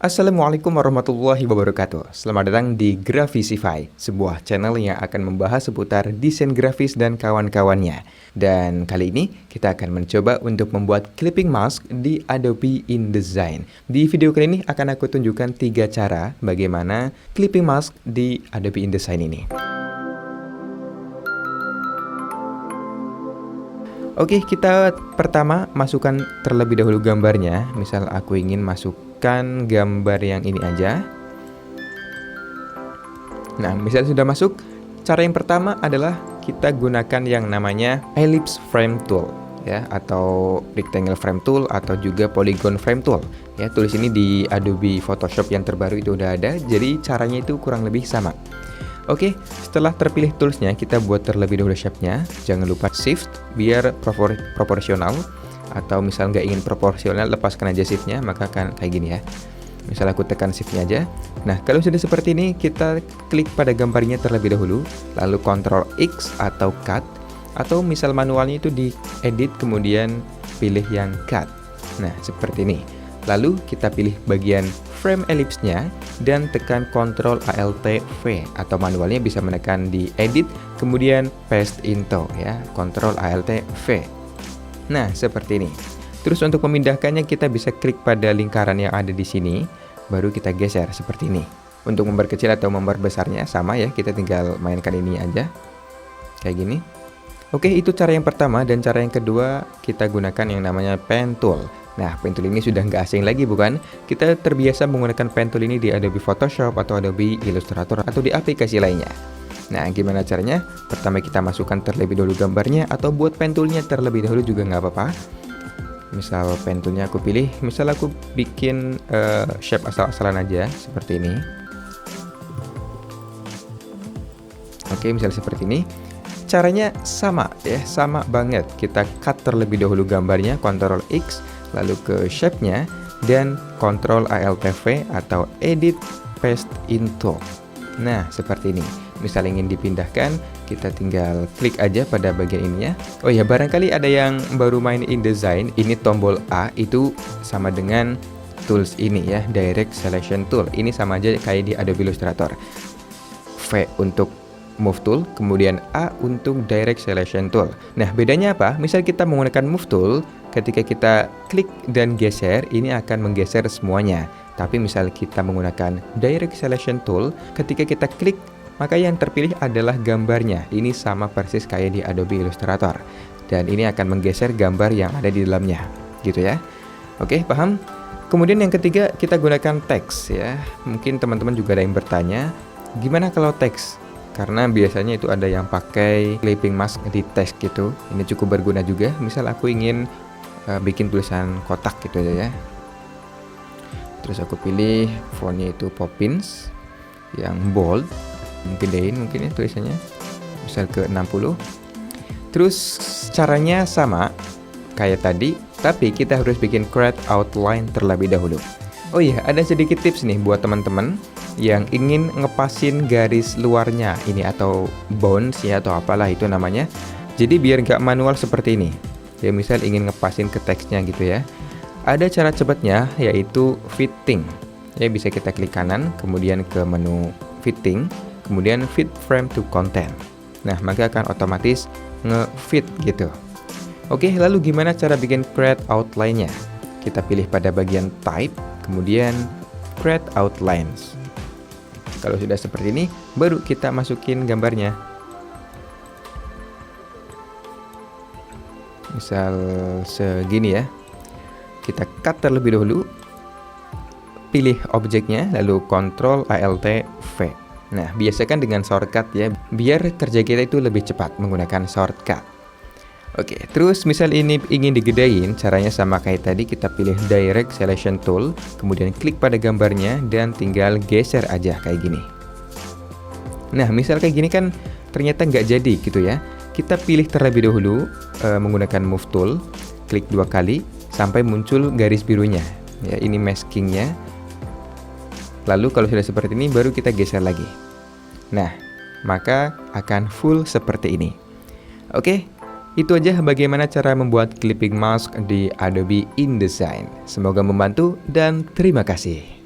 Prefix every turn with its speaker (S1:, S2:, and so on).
S1: Assalamualaikum warahmatullahi wabarakatuh. Selamat datang di Grafisify, sebuah channel yang akan membahas seputar desain grafis dan kawan-kawannya. Dan kali ini kita akan mencoba untuk membuat clipping mask di Adobe InDesign. Di video kali ini akan aku tunjukkan 3 cara bagaimana clipping mask di Adobe InDesign ini. Oke, kita pertama masukkan terlebih dahulu gambarnya. Misal aku ingin masukkan gambar yang ini aja. Nah, misal sudah masuk, cara yang pertama adalah kita gunakan yang namanya Ellipse Frame Tool, ya, atau Rectangle Frame Tool, atau juga Polygon Frame Tool. Ya, tulis ini di Adobe Photoshop yang terbaru itu udah ada, jadi caranya itu kurang lebih sama. Oke, setelah terpilih toolsnya, kita buat terlebih dahulu shape-nya. Jangan lupa shift biar proporsional. Atau misal nggak ingin proporsional, lepaskan aja shift-nya, maka akan kayak gini ya. Misal aku tekan shift-nya aja. Nah, kalau sudah seperti ini, kita klik pada gambarnya terlebih dahulu. Lalu Ctrl X atau Cut. Atau misal manualnya itu di Edit, kemudian pilih yang Cut. Nah, seperti ini. Lalu kita pilih bagian frame ellipse-nya dan tekan Ctrl Alt V, atau manualnya bisa menekan di Edit kemudian Paste Into, ya, Ctrl Alt V. Nah, seperti ini. Terus untuk memindahkannya kita bisa klik pada lingkaran yang ada di sini, baru kita geser seperti ini. Untuk memperkecil atau memperbesarnya sama ya, kita tinggal mainkan ini aja. Kayak gini. Oke, itu cara yang pertama, dan cara yang kedua kita gunakan yang namanya Pen Tool. Nah, pen tool ini sudah nggak asing lagi, bukan? Kita terbiasa menggunakan pen tool ini di Adobe Photoshop atau Adobe Illustrator atau di aplikasi lainnya. Nah, gimana caranya? Pertama kita masukkan terlebih dahulu gambarnya, atau buat pen toolnya terlebih dahulu juga nggak apa-apa. Misal pen toolnya aku pilih, misal aku bikin shape asal-asalan aja seperti ini. Oke, misal seperti ini. Caranya sama ya, sama banget. Kita cut terlebih dahulu gambarnya, Ctrl X, lalu ke shape-nya, dan Ctrl Alt V atau Edit Paste Into. Nah, seperti ini. Misal ingin dipindahkan, kita tinggal klik aja pada bagian ininya. Oh ya, barangkali ada yang baru main InDesign, ini tombol A itu sama dengan tools ini ya, Direct Selection Tool. Ini sama aja kayak di Adobe Illustrator. V untuk Move Tool, kemudian A untuk Direct Selection Tool. Nah, bedanya apa? Misal kita menggunakan Move Tool, ketika kita klik dan geser, ini akan menggeser semuanya. Tapi misal kita menggunakan Direct Selection Tool, ketika kita klik, maka yang terpilih adalah gambarnya. Ini sama persis kayak di Adobe Illustrator. Dan ini akan menggeser gambar yang ada di dalamnya. Gitu ya. Oke, paham? Kemudian yang ketiga, kita gunakan teks ya. Mungkin teman-teman juga ada yang bertanya, gimana kalau teks? Karena biasanya itu ada yang pakai clipping mask di teks gitu. Ini cukup berguna juga. Misal aku ingin bikin tulisan kotak gitu aja ya. Terus aku pilih fontnya itu Poppins yang bold, gedein mungkin ya tulisannya. Misal ke 60. Terus caranya sama kayak tadi, tapi kita harus bikin create outline terlebih dahulu. Oh iya, ada sedikit tips nih buat teman-teman yang ingin ngepasin garis luarnya ini, atau bounds ya, atau apalah itu namanya. Jadi biar nggak manual seperti ini. Ya, misal ingin ngepasin ke teksnya gitu ya. Ada cara cepatnya, yaitu fitting. Ya, bisa kita klik kanan, kemudian ke menu fitting, kemudian fit frame to content. Nah, maka akan otomatis nge-fit gitu. Oke, lalu gimana cara bikin create outline-nya? Kita pilih pada bagian type, kemudian create outlines. Kalau sudah seperti ini, baru kita masukin gambarnya. Misal segini ya. Kita cut terlebih dahulu. Pilih objeknya, lalu Ctrl Alt V. Nah, biasakan dengan shortcut ya, biar kerja kita itu lebih cepat menggunakan shortcut. Oke, terus misal ini ingin digedein, caranya sama kayak tadi, kita pilih Direct Selection Tool, kemudian klik pada gambarnya, dan tinggal geser aja kayak gini. Nah, misal kayak gini kan ternyata nggak jadi gitu ya. Kita pilih terlebih dahulu menggunakan Move Tool, klik 2 kali, sampai muncul garis birunya. Ya, ini maskingnya. Lalu kalau sudah seperti ini, baru kita geser lagi. Nah, maka akan full seperti ini. Oke. Itu aja bagaimana cara membuat clipping mask di Adobe InDesign. Semoga membantu dan terima kasih.